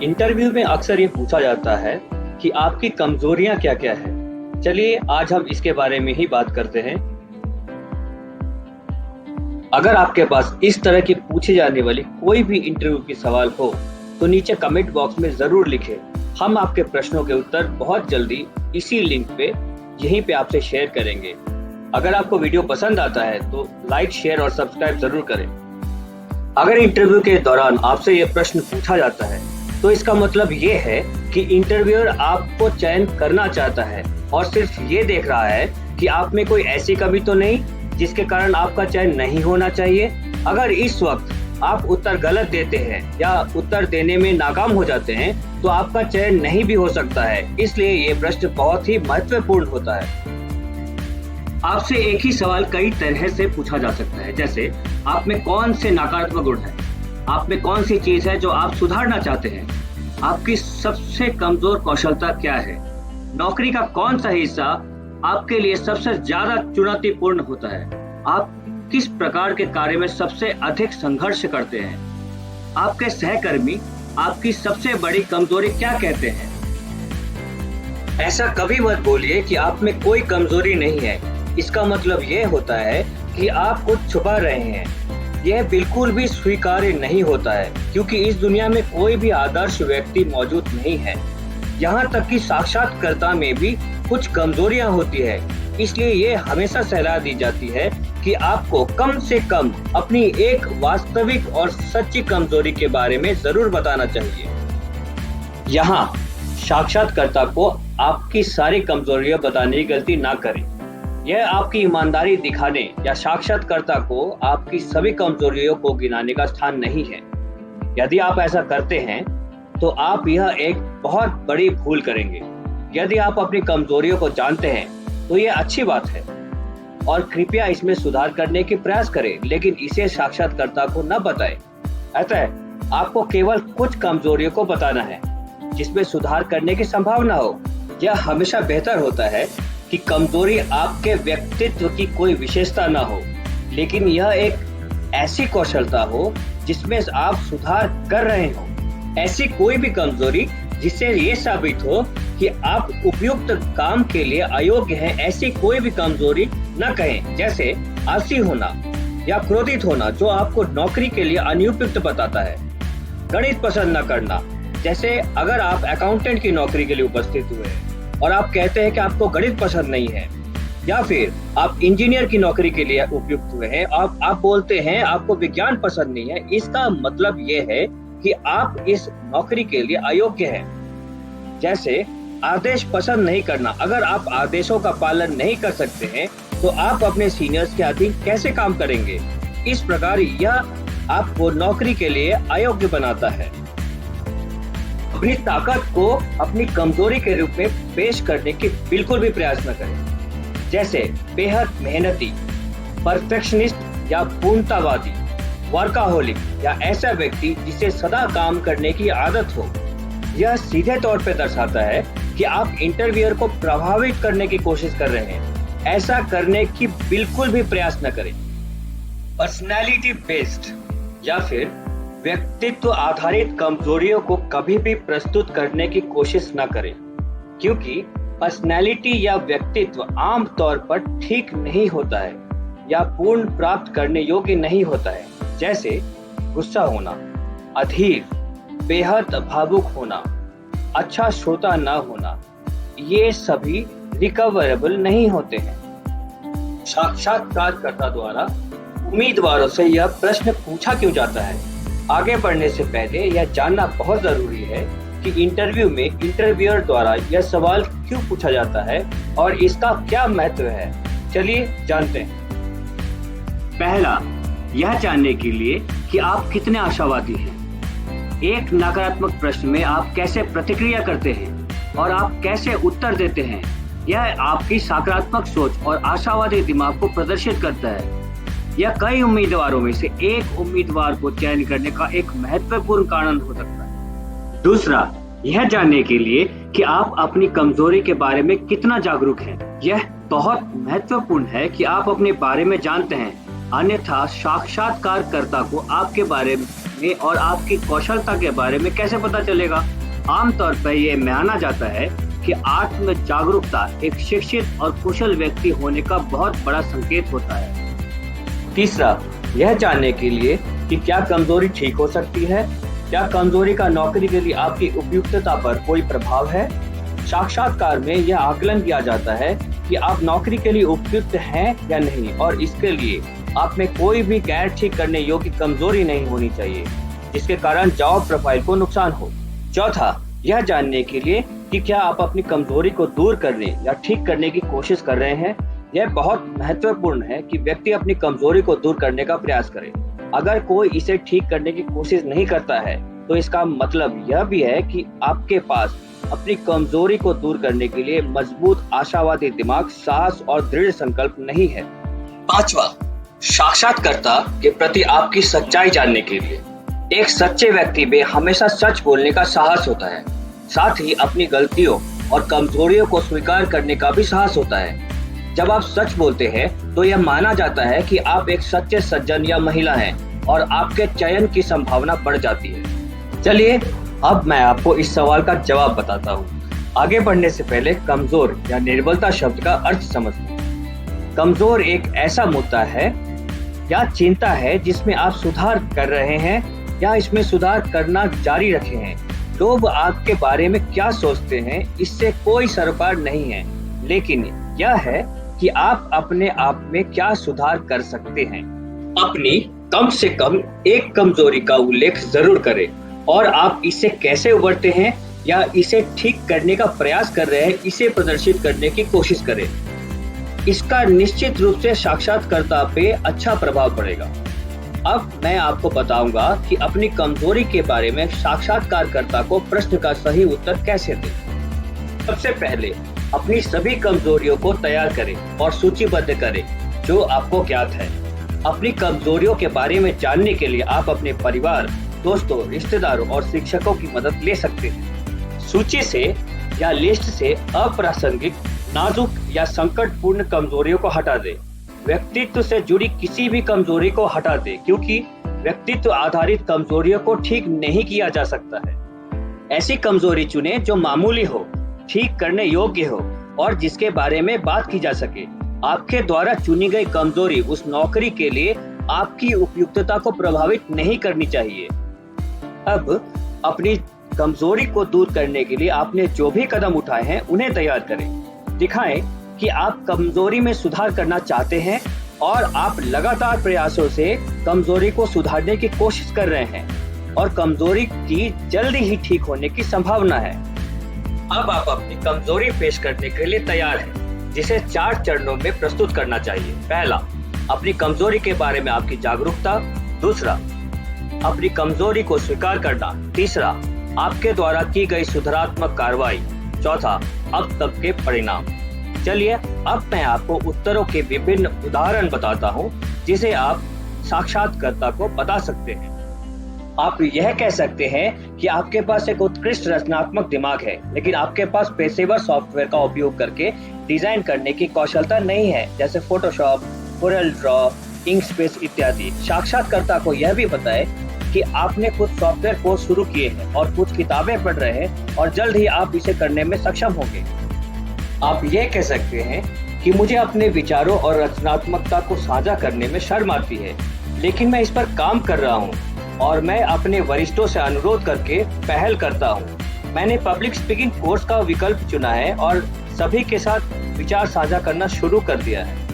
Interview में अक्सर ये पूछा जाता है कि आपकी कमजोरियां क्या-क्या है। चलिए आज हम इसके बारे में ही बात करते हैं। अगर आपके पास इस तरह की पूछी जाने वाली कोई भी इंटरव्यू की सवाल हो, तो नीचे कमेंट बॉक्स में जरूर लिखें। हम आपके प्रश्नों के उत्तर बहुत जल्दी इसी लिंक पे यहीं पे आपसे शेयर करेंगे। अगर आपको वीडियो पसंद आता है तो लाइक, शेयर और सब्सक्राइब जरूर करें। अगर इंटरव्यू के दौरान आपसे ये प्रश्न पूछा जाता है तो इसका मतलब ये है कि इंटरव्यूअर आपको चयन करना चाहता है और सिर्फ ये देख रहा है कि आप में कोई ऐसी कमी तो नहीं जिसके कारण आपका चयन नहीं होना चाहिए। अगर इस वक्त आप उत्तर गलत देते हैं या उत्तर देने में नाकाम हो जाते हैं तो आपका चयन नहीं भी हो सकता है। इसलिए ये प्रश्न बहुत ही महत्वपूर्ण होता है। आपसे एक ही सवाल कई तरह से पूछा जा सकता है, जैसे आप में कौन से नकारात्मक गुण है, आप में कौन सी चीज है जो आप सुधारना चाहते हैं, आपकी सबसे कमजोर कौशलता क्या है, नौकरी का कौन सा हिस्सा आपके लिए सबसे ज्यादा चुनौतीपूर्ण होता है, आप किस प्रकार के कार्य में सबसे अधिक संघर्ष करते हैं, आपके सहकर्मी आपकी सबसे बड़ी कमजोरी क्या कहते हैं। ऐसा कभी मत बोलिए कि आप में कोई कमजोरी नहीं है। इसका मतलब ये होता है कि आप कुछ छुपा रहे हैं। यह बिल्कुल भी स्वीकार्य नहीं होता है, क्योंकि इस दुनिया में कोई भी आदर्श व्यक्ति मौजूद नहीं है। यहाँ तक कि साक्षात्कारकर्ता में भी कुछ कमजोरियां होती है। इसलिए ये हमेशा सलाह दी जाती है कि आपको कम से कम अपनी एक वास्तविक और सच्ची कमजोरी के बारे में जरूर बताना चाहिए। यहाँ साक्षात्कारकर्ता को आपकी सारी कमजोरियां बताने की गलती ना करें। यह आपकी ईमानदारी दिखाने या साक्षात्कारकर्ता को आपकी सभी कमजोरियों को गिनाने का स्थान नहीं है। यदि आप ऐसा करते हैं तो आप यह एक बहुत बड़ी भूल करेंगे। यदि आप अपनी कमजोरियों को जानते हैं तो यह अच्छी बात है और कृपया इसमें सुधार करने की प्रयास करें, लेकिन इसे साक्षात्कारकर्ता को न बताएं। अतः आपको केवल कुछ कमजोरियों को बताना है जिसमें सुधार करने की संभावना हो। यह हमेशा बेहतर होता है कि कमजोरी आपके व्यक्तित्व की कोई विशेषता ना हो, लेकिन यह एक ऐसी कौशलता हो जिसमें आप सुधार कर रहे हो। ऐसी कोई भी कमजोरी जिससे ये साबित हो कि आप उपयुक्त काम के लिए अयोग्य हैं, ऐसी कोई भी कमजोरी न कहें। जैसे आलसी होना या क्रोधित होना, जो आपको नौकरी के लिए अनुपयुक्त बताता है। गणित पसंद न करना, जैसे अगर आप अकाउंटेंट की नौकरी के लिए उपस्थित हुए हैं और आप कहते हैं कि आपको गणित पसंद नहीं है, या फिर आप इंजीनियर की नौकरी के लिए उपयुक्त हुए हैं और आप बोलते हैं आपको विज्ञान पसंद नहीं है, इसका मतलब ये है कि आप इस नौकरी के लिए अयोग्य हैं। जैसे आदेश पसंद नहीं करना, अगर आप आदेशों का पालन नहीं कर सकते हैं तो आप अपने सीनियर्स के अधीन कैसे काम करेंगे। इस प्रकार यह आपको नौकरी के लिए अयोग्य बनाता है। अपनी ताकत को अपनी कमजोरी के रूप में पेश करने की बिल्कुल भी प्रयास न करें। जैसे बेहद मेहनती, परफेक्शनिस्ट या पूर्णतावादी, वर्काहोलिक या ऐसा व्यक्ति जिसे सदा काम करने की आदत हो। यह सीधे तौर पर दर्शाता है कि आप इंटरव्यूअर को प्रभावित करने की कोशिश कर रहे हैं। ऐसा करने की बिल्कुल भी प्रयास न करें। पर्सनैलिटी बेस्ड या फिर व्यक्तित्व आधारित कमजोरियों को कभी भी प्रस्तुत करने की कोशिश न करें, क्योंकि पर्सनैलिटी या व्यक्तित्व आम तौर पर ठीक नहीं होता है या पूर्ण प्राप्त करने योग्य नहीं होता है। जैसे गुस्सा होना, अधीर, बेहद भावुक होना, अच्छा श्रोता न होना, ये सभी रिकवरेबल नहीं होते हैं। साक्षात्कारकर्ता द्वारा उम्मीदवारों से यह प्रश्न पूछा क्यों जाता है? आगे बढ़ने से पहले यह जानना बहुत जरूरी है कि इंटरव्यू में इंटरव्यूअर द्वारा यह सवाल क्यों पूछा जाता है और इसका क्या महत्व है। चलिए जानते हैं। पहला, यह जानने के लिए कि आप कितने आशावादी हैं। एक नकारात्मक प्रश्न में आप कैसे प्रतिक्रिया करते हैं और आप कैसे उत्तर देते हैं, यह आपकी सकारात्मक सोच और आशावादी दिमाग को प्रदर्शित करता है। यह कई उम्मीदवारों में से एक उम्मीदवार को चयन करने का एक महत्वपूर्ण कारण हो सकता है। दूसरा, यह जानने के लिए कि आप अपनी कमजोरी के बारे में कितना जागरूक हैं। यह बहुत महत्वपूर्ण है कि आप अपने बारे में जानते हैं अन्यथा साक्षात्कारकर्ता को आपके बारे में और आपकी कौशलता के बारे में कैसे पता चलेगा? आमतौर पर यह माना जाता है कि आत्म जागरूकता एक शिक्षित और कुशल व्यक्ति होने का बहुत बड़ा संकेत होता है। तीसरा, यह जानने के लिए कि क्या कमजोरी ठीक हो सकती है। क्या कमजोरी का नौकरी के लिए आपकी उपयुक्तता पर कोई प्रभाव है? साक्षात्कार में यह आकलन किया जाता है कि आप नौकरी के लिए उपयुक्त हैं या नहीं, और इसके लिए आप में कोई भी गैर ठीक करने योग्य कमजोरी नहीं होनी चाहिए जिसके कारण जॉब प्रोफाइल को नुकसान हो। चौथा, यह जानने के लिए कि क्या आप अपनी कमजोरी को दूर करने या ठीक करने की कोशिश कर रहे हैं। यह बहुत महत्वपूर्ण है कि व्यक्ति अपनी कमजोरी को दूर करने का प्रयास करे। अगर कोई इसे ठीक करने की कोशिश नहीं करता है तो इसका मतलब यह भी है कि आपके पास अपनी कमजोरी को दूर करने के लिए मजबूत आशावादी दिमाग, साहस और दृढ़ संकल्प नहीं है। पांचवा, साक्षात्कारकर्ता के प्रति आपकी सच्चाई जानने के लिए। एक सच्चे व्यक्ति में हमेशा सच बोलने का साहस होता है, साथ ही अपनी गलतियों और कमजोरियों को स्वीकार करने का भी साहस होता है। जब आप सच बोलते हैं तो यह माना जाता है कि आप एक सच्चे सज्जन या महिला हैं और आपके चयन की संभावना बढ़ जाती है। चलिए अब मैं आपको इस सवाल का जवाब बताता हूँ। आगे बढ़ने से पहले कमजोर या निर्बलता शब्द का अर्थ समझिए। कमजोर एक ऐसा मुद्दा है या चिंता है जिसमें आप सुधार कर रहे हैं या इसमें सुधार करना जारी रखे हैं। लोग आपके बारे में क्या सोचते हैं इससे कोई सरोकार नहीं है, लेकिन यह है कि आप अपने आप में क्या सुधार कर सकते हैं। अपनी कम से कम एक कमजोरी का उल्लेख जरूर करें और आप इससे कैसे उबरते हैं या इसे ठीक करने का प्रयास कर रहे हैं, इसे प्रदर्शित करने की कोशिश करें। इसका निश्चित रूप से साक्षात्कारकर्ता पे अच्छा प्रभाव पड़ेगा। अब मैं आपको बताऊंगा कि अपनी कमजोरी के बारे में साक्षात्कारकर्ता को प्रश्न का सही उत्तर कैसे दें। सबसे पहले अपनी सभी कमजोरियों को तैयार करें और सूचीबद्ध करें जो आपको ज्ञात है। अपनी कमजोरियों के बारे में जानने के लिए आप अपने परिवार, दोस्तों, रिश्तेदारों और शिक्षकों की मदद ले सकते हैं। सूची से या लिस्ट से अप्रासंगिक, नाजुक या संकटपूर्ण कमजोरियों को हटा दें। व्यक्तित्व से जुड़ी किसी भी कमजोरी को हटा दें, क्योंकि व्यक्तित्व आधारित कमजोरियों को ठीक नहीं किया जा सकता है। ऐसी कमजोरी चुनें जो मामूली हो, ठीक करने योग्य हो और जिसके बारे में बात की जा सके। आपके द्वारा चुनी गई कमजोरी उस नौकरी के लिए आपकी उपयुक्तता को प्रभावित नहीं करनी चाहिए। अब अपनी कमजोरी को दूर करने के लिए आपने जो भी कदम उठाए हैं उन्हें तैयार करें। दिखाएं कि आप कमजोरी में सुधार करना चाहते हैं और आप लगातार प्रयासों से कमजोरी को सुधारने की कोशिश कर रहे हैं और कमजोरी की जल्दी ही ठीक होने की संभावना है। अब आप अपनी कमजोरी पेश करने के लिए तैयार हैं, जिसे 4 चरणों में प्रस्तुत करना चाहिए। पहला, अपनी कमजोरी के बारे में आपकी जागरूकता। दूसरा, अपनी कमजोरी को स्वीकार करना। तीसरा, आपके द्वारा की गई सुधारात्मक कार्रवाई। चौथा, अब तक के परिणाम। चलिए अब मैं आपको उत्तरों के विभिन्न उदाहरण बताता हूँ जिसे आप साक्षात्कारकर्ता को बता सकते हैं। आप यह कह सकते हैं कि आपके पास एक उत्कृष्ट रचनात्मक दिमाग है, लेकिन आपके पास पेशेवर सॉफ्टवेयर का उपयोग करके डिजाइन करने की कौशलता नहीं है, जैसे फोटोशॉप, कोरल ड्रॉ, इंकस्केप इत्यादि। साक्षात्कारकर्ता को यह भी बताएं कि आपने कुछ सॉफ्टवेयर कोर्स शुरू किए हैं और कुछ किताबें पढ़ रहे हैं और जल्द ही आप इसे करने में सक्षम होंगे। आप यह कह सकते हैं कि मुझे अपने विचारों और रचनात्मकता को साझा करने में शर्म आती है, लेकिन मैं इस पर काम कर रहा हूँ और मैं अपने वरिष्ठों से अनुरोध करके पहल करता हूँ। मैंने पब्लिक स्पीकिंग कोर्स का विकल्प चुना है और सभी के साथ विचार साझा करना शुरू कर दिया है।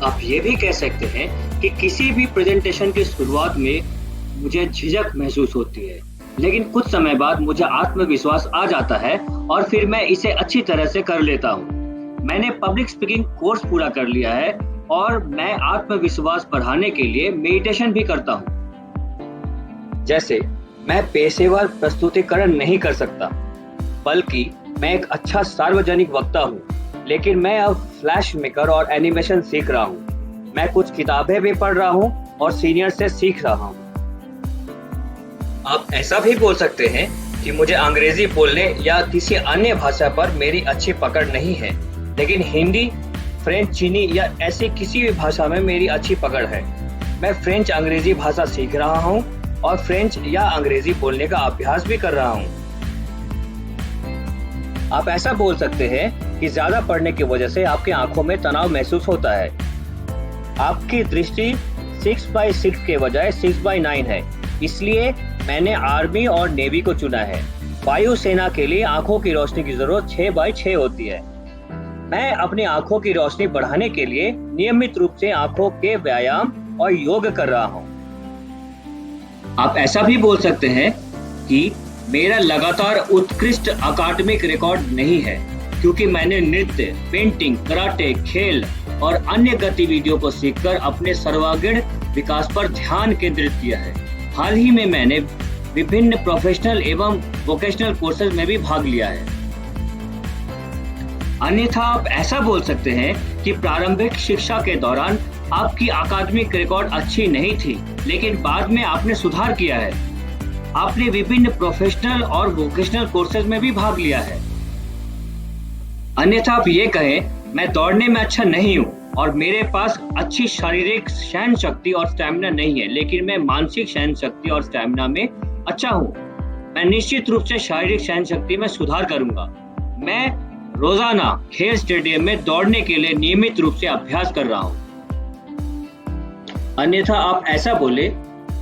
आप ये भी कह सकते हैं कि किसी भी प्रेजेंटेशन की शुरुआत में मुझे झिझक महसूस होती है, लेकिन कुछ समय बाद मुझे आत्मविश्वास आ जाता है और फिर मैं इसे अच्छी तरह से कर लेता हूँ। मैंने पब्लिक स्पीकिंग कोर्स पूरा कर लिया है और मैं आत्मविश्वास बढ़ाने के लिए मेडिटेशन भी करता हूँ। जैसे मैं पेशेवर प्रस्तुतिकरण नहीं कर सकता, बल्कि मैं एक अच्छा सार्वजनिक वक्ता हूँ, लेकिन मैं अब फ्लैश मेकर और एनिमेशन सीख रहा हूँ। मैं कुछ किताबें भी पढ़ रहा हूँ और सीनियर से सीख रहा हूँ। आप ऐसा भी बोल सकते हैं कि मुझे अंग्रेजी बोलने या किसी अन्य भाषा पर मेरी अच्छी पकड़ नहीं है, लेकिन हिंदी, फ्रेंच, चीनी या ऐसी किसी भी भाषा में मेरी अच्छी पकड़ है। मैं फ्रेंच अंग्रेजी भाषा सीख रहा हूँ और फ्रेंच या अंग्रेजी बोलने का अभ्यास भी कर रहा हूँ। आप ऐसा बोल सकते हैं कि ज्यादा पढ़ने की वजह से आपकी आंखों में तनाव महसूस होता है। आपकी दृष्टि 6/6 के बजाय 6/9 है, इसलिए मैंने आर्मी और नेवी को चुना है। वायुसेना के लिए आंखों की रोशनी की जरूरत 6/6 होती है। मैं अपनी आंखों की रोशनी बढ़ाने के लिए नियमित रूप से आंखों के व्यायाम और योग कर रहा हूँ। आप ऐसा भी बोल सकते हैं कि मेरा लगातार उत्कृष्ट अकादमिक रिकॉर्ड नहीं है, क्योंकि मैंने नृत्य, पेंटिंग, कराटे, खेल और अन्य गतिविधियों को सीखकर अपने सर्वांगीण विकास पर ध्यान केंद्रित किया है। हाल ही में मैंने विभिन्न प्रोफेशनल एवं वोकेशनल कोर्सेज में भी भाग लिया है। अन्यथा आप ऐसा बोल सकते हैं कि प्रारंभिक शिक्षा के दौरान आपकी अकादमिक रिकॉर्ड अच्छी नहीं थी, लेकिन बाद में आपने सुधार किया है। आपने विभिन्न प्रोफेशनल और वोकेशनल कोर्सेज में भी भाग लिया है। अन्यथा आप ये कहें, मैं दौड़ने में अच्छा नहीं हूँ और मेरे पास अच्छी शारीरिक सहन शक्ति और स्टैमिना नहीं है, लेकिन मैं मानसिक सहन शक्ति और स्टैमिना में अच्छा हूँ। मैं निश्चित रूप से शारीरिक सहन शक्ति में सुधार करूंगा। मैं रोजाना खेल स्टेडियम में दौड़ने के लिए नियमित रूप से अभ्यास कर रहा हूँ। अन्यथा आप ऐसा बोले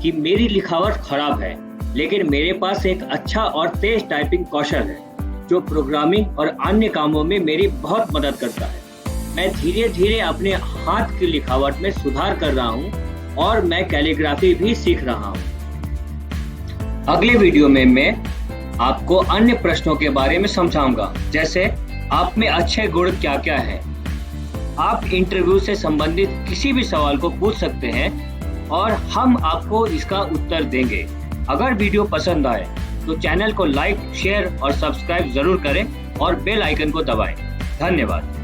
कि मेरी लिखावट खराब है, लेकिन मेरे पास एक अच्छा और तेज टाइपिंग कौशल है, जो प्रोग्रामिंग और अन्य कामों में मेरी बहुत मदद करता है। मैं धीरे धीरे अपने हाथ की लिखावट में सुधार कर रहा हूँ और मैं कैलीग्राफी भी सीख रहा हूँ। अगले वीडियो में मैं आपको अन्य प्रश्नों के बारे में समझाऊंगा, जैसे आप में अच्छे गुण क्या क्या है। आप इंटरव्यू से संबंधित किसी भी सवाल को पूछ सकते हैं और हम आपको इसका उत्तर देंगे। अगर वीडियो पसंद आए तो चैनल को लाइक, शेयर और सब्सक्राइब जरूर करें और बेल आइकन को दबाएं। धन्यवाद।